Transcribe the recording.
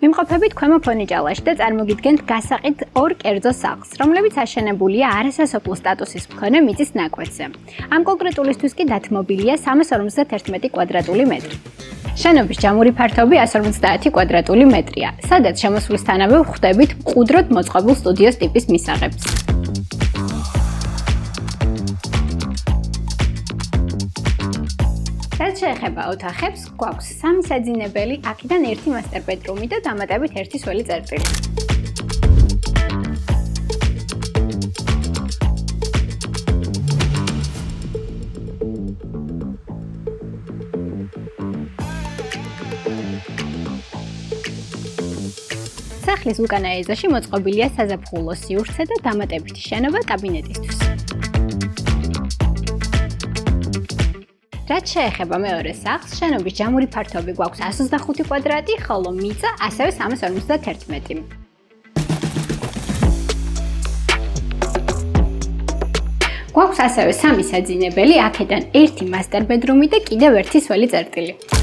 ვიმყოფებით ქვემო ფონიჭალაში და წარმოგიდგენთ გასაყიდ ორ კერძო სახლს, რომლებიც აშენებულია არასასოფლო სტატუსის მქონე მიწის ნაკვეთზე. ამ კონკრეტულისთვის კი დათმობილია 351 კვადრატული მეტრი. შენობის ჯამური ფართობი 150 კვადრატული მეტრია, სადაც შემოსვლისთანავე ვხვდებით მყუდროდ მოწყობილ სტუდიოს ტიპის მისაღებს. რაც შეეხება ოთახებს, გვაქვს 3 საძინებელი, აქედან 1 მასტერ ბედრუმი და დამატებით 1 სველი წერტილი. სახლის უკანა ეზოში მოწყობილია საზაფხულო სივრცე და დამატებითი შენობა კაბინეტისთვის. რაც შეეხება მეორე სახლს, შენობის ჯამური ფართობი გვაქვს 125 კვადრატი, ხოლო მიწა ასევე 351. გვაქვს ასევე 3 საძინებელი, აქედან 1 მასტერ ბედრუმი და კიდევ 1 სველი წერტილი.